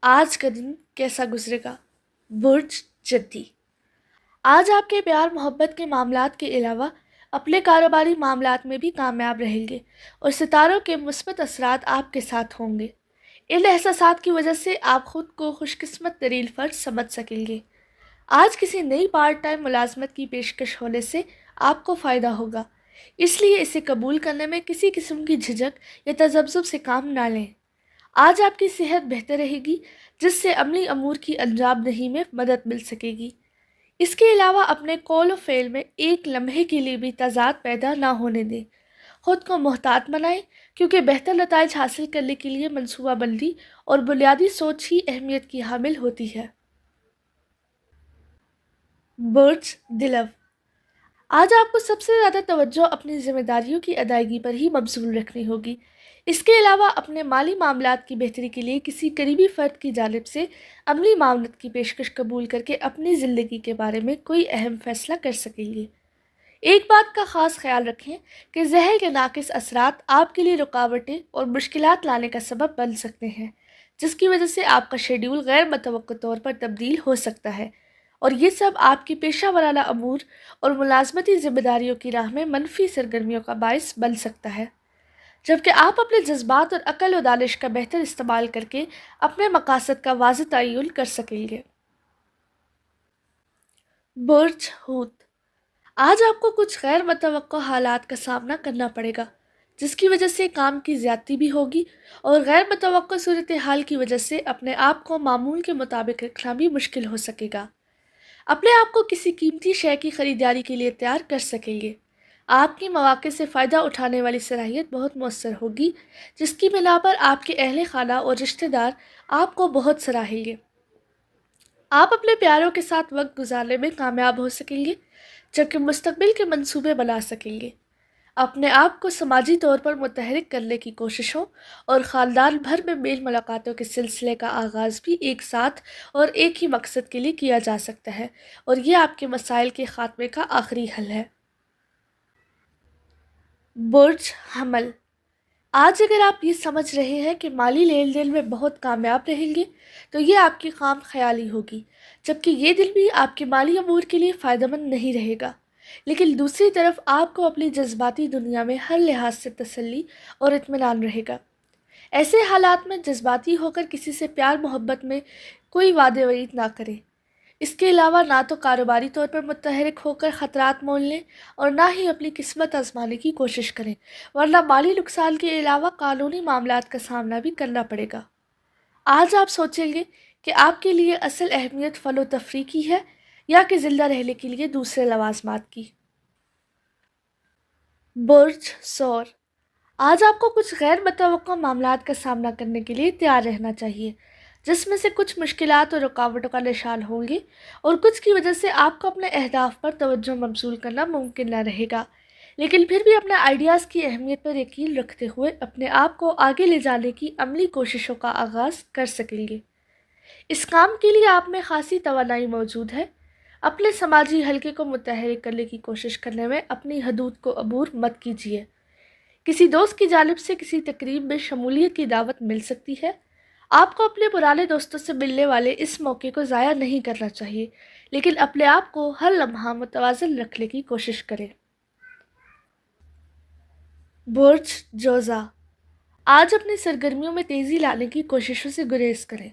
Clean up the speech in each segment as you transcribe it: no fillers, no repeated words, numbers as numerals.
आज का दिन कैसा गुजरेगा। बुर्ज जद्दी। आज आपके प्यार मोहब्बत के मामलात के अलावा अपने कारोबारी मामलात में भी कामयाब रहेंगे और सितारों के मुस्बत असरात आपके साथ होंगे। इन एहसासात की वजह से आप खुद को खुशकिस्मत तरीन फर्ज समझ सकेंगे। आज किसी नई पार्ट टाइम मुलाजमत की पेशकश होने से आपको फ़ायदा होगा, इसलिए इसे कबूल करने में किसी किस्म की झिझक या तजब्जुब से काम ना लें। आज आपकी सेहत बेहतर रहेगी, जिससे अमली अमूर की अंजाम दही में मदद मिल सकेगी। इसके अलावा अपने कौल और फ़ेल में एक लम्हे के लिए भी तज़ाद पैदा ना होने दें। खुद को मोहतात बनाएं, क्योंकि बेहतर नताइज हासिल करने के लिए मनसूबाबंदी और बुनियादी सोच ही अहमियत की हामिल होती है। बुर्ज दिलव। आज आपको सबसे ज़्यादा तवज्जो अपनी ज़िम्मेदारियों की अदायगी पर ही मबज़ूल रखनी होगी। इसके अलावा अपने माली मामलात की बेहतरी के लिए किसी करीबी फ़र्द की जानिब से अमली मामलत की पेशकश कबूल करके अपनी ज़िंदगी के बारे में कोई अहम फ़ैसला कर सकेंगे। एक बात का ख़ास ख्याल रखें कि जहर के नाकिस असरात आपके लिए रुकावटें और मुश्किलात लाने का सबब बन सकते हैं, जिसकी वजह से आपका शेड्यूल गैर मुतवक्का तौर पर तब्दील हो सकता है, और ये सब आपकी पेशा वराना अमूर और मुलाजमती ज़िम्मेदारियों की राह में मनफी सरगर्मियों का बायस बन सकता है। जबकि आप अपने जज्बात और अकल व दानिश का बेहतर इस्तेमाल करके अपने मकासद का वाज़ेह तय्युन कर सकेंगे। बुर्ज हूत। आज आपको कुछ गैर मुतवक्का हालात का सामना करना पड़ेगा, जिसकी वजह से काम की ज़्यादती भी होगी, और गैर मुतवक्का सूरत हाल की वजह से अपने आप को मामूल के मुताबिक रखना भी मुश्किल हो सकेगा। अपने आप को किसी कीमती शय की ख़रीदारी के लिए तैयार कर सकेंगे। आपकी मौक़े से फ़ायदा उठाने वाली सलाहियत बहुत मौसर होगी, जिसकी बिना पर आपके अहले खाना और रिश्तेदार आपको बहुत सराहेंगे। आप अपने प्यारों के साथ वक्त गुजारने में कामयाब हो सकेंगे, जबकि मुस्तकबिल के मंसूबे बना सकेंगे। अपने आप को समाजी तौर पर मुतहरिक करने की कोशिशों और ख़ानदान भर में मेल मुलाकातों के सिलसिले का आगाज़ भी एक साथ और एक ही मकसद के लिए किया जा सकता है, और ये आपके मसाइल के ख़ात्मे का आखिरी हल है। बुर्ज हमल। आज अगर आप ये समझ रहे हैं कि माली लेन देन में बहुत कामयाब रहेंगे, तो ये आपकी खाम ख्याली होगी, जबकि ये दिन भी आपके माली अमूर के लिए फ़ायदेमंद नहीं रहेगा। लेकिन दूसरी तरफ आपको अपनी जज्बाती दुनिया में हर लिहाज से तसल्ली और इत्मीनान रहेगा। ऐसे हालात में जज्बाती होकर किसी से प्यार मोहब्बत में कोई वादे वईद ना करें। इसके अलावा ना तो कारोबारी तौर पर मुतहरिक होकर ख़तरात मोल लें, और ना ही अपनी किस्मत आजमाने की कोशिश करें, वरना माली नुकसान के अलावा कानूनी मामलात का सामना भी करना पड़ेगा। आज आप सोचेंगे कि आपके लिए असल अहमियत फ़नो तफरी की है, या कि ज़िंदा रहने के लिए दूसरे लवाजमात की। बुर्ज सौर। आज आपको कुछ गैर मुतवक्का मामलात का सामना करने के लिए तैयार रहना चाहिए, जिसमें से कुछ मुश्किलात और रुकावटों का निशान होंगे, और कुछ की वजह से आपको अपने अहदाफ पर तवज्जो मबसूल करना मुमकिन न रहेगा। लेकिन फिर भी अपने आइडियाज़ की अहमियत पर यकीन रखते हुए अपने आप को आगे ले जाने की अमली कोशिशों का आगाज़ कर सकेंगे। इस काम के लिए आप में खासी तवानाई मौजूद है। अपने समाजी हलके को मुतहरिक करने की कोशिश करने में अपनी हदूद को अबूर मत कीजिए। किसी दोस्त की जानिब से किसी तकरीब में शमूलियत की दावत मिल सकती है। आपको अपने पुराने दोस्तों से मिलने वाले इस मौके को ज़ाया नहीं करना चाहिए, लेकिन अपने आप को हर लम्हा मुतवाज़न रखने की कोशिश करें। बुर्ज जोज़ा। आज अपनी सरगर्मियों में तेज़ी लाने की कोशिशों से गुरेज करें।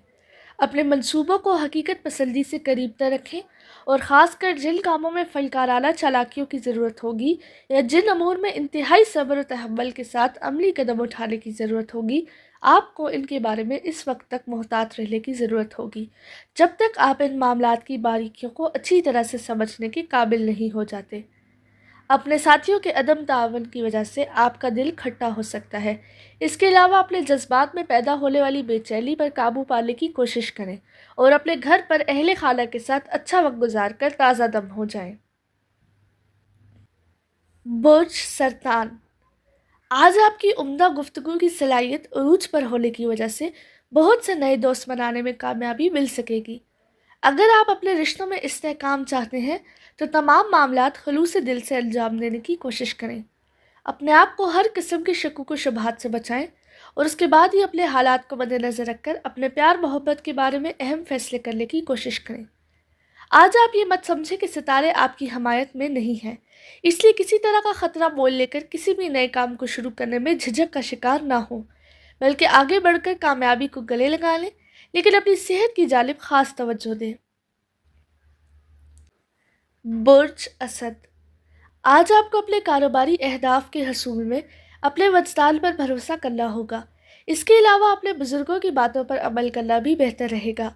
अपने मंसूबों को हकीकत पसंदी से करीब तर रखें, और ख़ासकर जिन कामों में फ़नकाराना चालाकियों की ज़रूरत होगी, या जिन अमूर में इंतहाई सब्र और तहम्मुल के साथ अमली कदम उठाने की ज़रूरत होगी, आपको इनके बारे में इस वक्त तक मोहतात रहने की ज़रूरत होगी, जब तक आप इन मामलात की बारीकियों को अच्छी तरह से समझने के काबिल नहीं हो जाते। अपने साथियों के अदम ताअवुन की वजह से आपका दिल खट्टा हो सकता है। इसके अलावा अपने जज्बात में पैदा होने वाली बेचैनी पर काबू पाने की कोशिश करें, और अपने घर पर अहले खाना के साथ अच्छा वक्त गुजार कर ताज़ा दम हो जाएं। बुर्ज सरतान। आज आपकी उम्दा गुफ्तगू की सलाहियत उरूज पर होने की वजह से बहुत से नए दोस्त बनाने में कामयाबी मिल सकेगी। अगर आप अपने रिश्तों में इस्तेहकाम चाहते हैं, तो तमाम मामलात खलूस दिल से अंजाम देने की कोशिश करें। अपने आप को हर किस्म के शकूक व शुबहात से बचाएं, اور اس کے بعد ہی اپنے حالات کو مد نظر رکھ کر اپنے پیار محبت کے بارے میں اہم فیصلے کرنے کی کوشش کریں۔ آج آپ یہ مت سمجھیں کہ ستارے آپ کی حمایت میں نہیں ہیں، اس لیے کسی طرح کا خطرہ مول لے کر کسی بھی نئے کام کو شروع کرنے میں جھجک کا شکار نہ ہوں، بلکہ آگے بڑھ کر کامیابی کو گلے لگا لیں، لیکن اپنی صحت کی جانب خاص توجہ دیں۔ برج اسد، آج آپ کو اپنے کاروباری اہداف کے حصول میں اپنے وجدان پر بھروسہ کرنا ہوگا۔ اس کے علاوہ اپنے بزرگوں کی باتوں پر عمل کرنا بھی بہتر رہے گا۔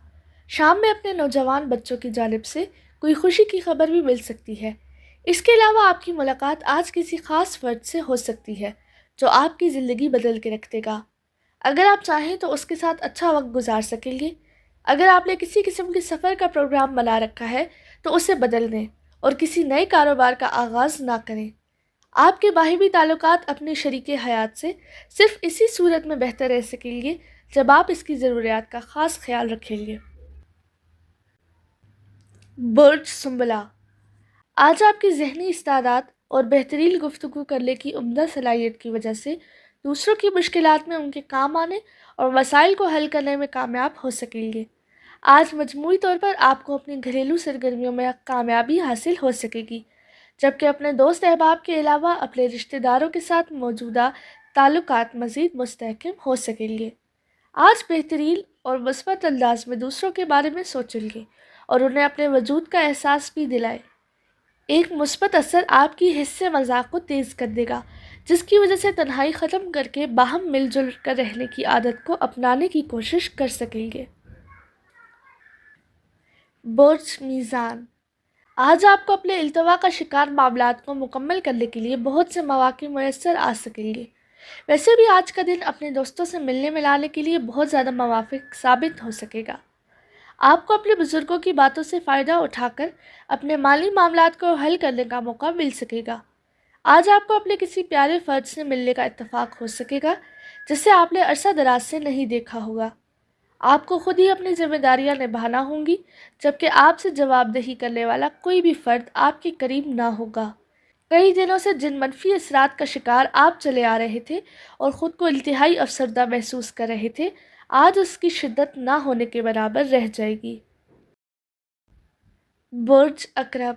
شام میں اپنے نوجوان بچوں کی جانب سے کوئی خوشی کی خبر بھی مل سکتی ہے۔ اس کے علاوہ آپ کی ملاقات آج کسی خاص فرد سے ہو سکتی ہے جو آپ کی زندگی بدل کے رکھ دے گا۔ اگر آپ چاہیں تو اس کے ساتھ اچھا وقت گزار سکیں گے۔ اگر آپ نے کسی قسم کے سفر کا پروگرام بنا رکھا ہے تو اسے بدل دیں اور کسی نئے کاروبار کا آغاز نہ کریں۔ آپ کے باہمی تعلقات اپنے شریک حیات سے صرف اسی صورت میں بہتر رہ سکیں گے جب آپ اس کی ضروریات کا خاص خیال رکھیں گے۔ برج سنبلہ، آج آپ کی ذہنی استعداد اور بہترین گفتگو کرنے کی عمدہ صلاحیت کی وجہ سے دوسروں کی مشکلات میں ان کے کام آنے اور مسائل کو حل کرنے میں کامیاب ہو سکیں گے۔ آج مجموعی طور پر آپ کو اپنی گھریلو سرگرمیوں میں کامیابی حاصل ہو سکے گی، جبکہ اپنے دوست احباب کے علاوہ اپنے رشتہ داروں کے ساتھ موجودہ تعلقات مزید مستحکم ہو سکیں گے۔ آج بہترین اور مثبت انداز میں دوسروں کے بارے میں سوچیں گے اور انہیں اپنے وجود کا احساس بھی دلائیں۔ ایک مثبت اثر آپ کی حس مذاق کو تیز کر دے گا، جس کی وجہ سے تنہائی ختم کر کے باہم مل جل کر رہنے کی عادت کو اپنانے کی کوشش کر سکیں گے۔ برج میزان، آج آپ کو اپنے التوا کا شکار معاملات کو مکمل کرنے کے لیے بہت سے مواقع میسر آ سکیں گے۔ ویسے بھی آج کا دن اپنے دوستوں سے ملنے ملانے کے لیے بہت زیادہ موافق ثابت ہو سکے گا۔ آپ کو اپنے بزرگوں کی باتوں سے فائدہ اٹھا کر اپنے مالی معاملات کو حل کرنے کا موقع مل سکے گا۔ آج آپ کو اپنے کسی پیارے فرد سے ملنے کا اتفاق ہو سکے گا جسے آپ نے عرصہ دراز سے نہیں دیکھا ہوگا۔ آپ کو خود ہی اپنی ذمہ داریاں نبھانا ہوں گی، جبکہ آپ سے جواب دہی کرنے والا کوئی بھی فرد آپ کے قریب نہ ہوگا۔ کئی دنوں سے جن منفی اثرات کا شکار آپ چلے آ رہے تھے اور خود کو انتہائی افسردہ محسوس کر رہے تھے، آج اس کی شدت نہ ہونے کے برابر رہ جائے گی۔ برج عقرب،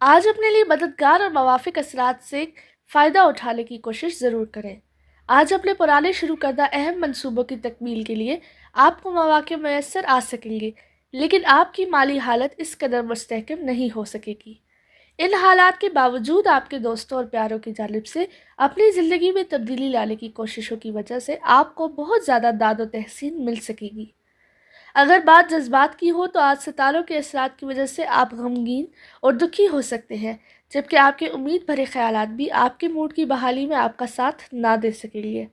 آج اپنے لیے مددگار اور موافق اثرات سے فائدہ اٹھانے کی کوشش ضرور کریں۔ آج اپنے پرانے شروع کردہ اہم منصوبوں کی تکمیل کے لیے آپ کو مواقع میسر آ سکیں گے، لیکن آپ کی مالی حالت اس قدر مستحکم نہیں ہو سکے گی۔ ان حالات کے باوجود آپ کے دوستوں اور پیاروں کی جانب سے اپنی زندگی میں تبدیلی لانے کی کوششوں کی وجہ سے آپ کو بہت زیادہ داد و تحسین مل سکے گی۔ اگر بات جذبات کی ہو تو آج ستاروں کے اثرات کی وجہ سے آپ غمگین اور دکھی ہو سکتے ہیں، جبکہ آپ کے امید بھرے خیالات بھی آپ کے موڈ کی بحالی میں آپ کا ساتھ نہ دے سکیں گے۔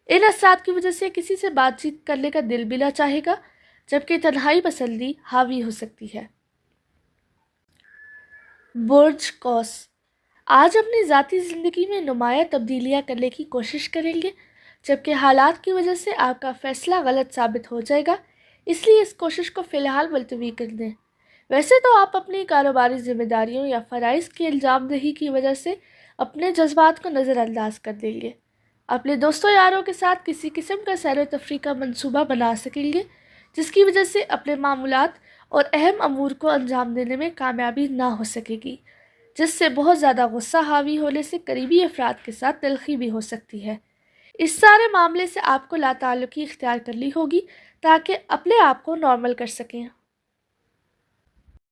ان اثرات کی وجہ سے کسی سے بات چیت کرنے کا دل بھی نہ چاہے گا، جبکہ تنہائی پسندی حاوی ہو سکتی ہے۔ برج قوس، آج اپنی ذاتی زندگی میں نمایاں تبدیلیاں کرنے کی کوشش کریں گے، جبکہ حالات کی وجہ سے آپ کا فیصلہ غلط ثابت ہو جائے گا، اس لیے اس کوشش کو فی الحال ملتوی کر دیں۔ ویسے تو آپ اپنی کاروباری ذمہ داریوں یا فرائض کی انجام دہی کی وجہ سے اپنے جذبات کو نظر انداز کر دیں گے۔ اپنے دوستوں یاروں کے ساتھ کسی قسم کا سیر و تفریح کا منصوبہ بنا سکیں گے، جس کی وجہ سے اپنے معمولات اور اہم امور کو انجام دینے میں کامیابی نہ ہو سکے گی، جس سے بہت زیادہ غصہ حاوی ہونے سے قریبی افراد کے ساتھ تلخی بھی ہو سکتی ہے۔ اس سارے معاملے سے آپ کو لا تعلقی اختیار کرنی ہوگی تاکہ اپنے آپ کو نارمل کر سکیں۔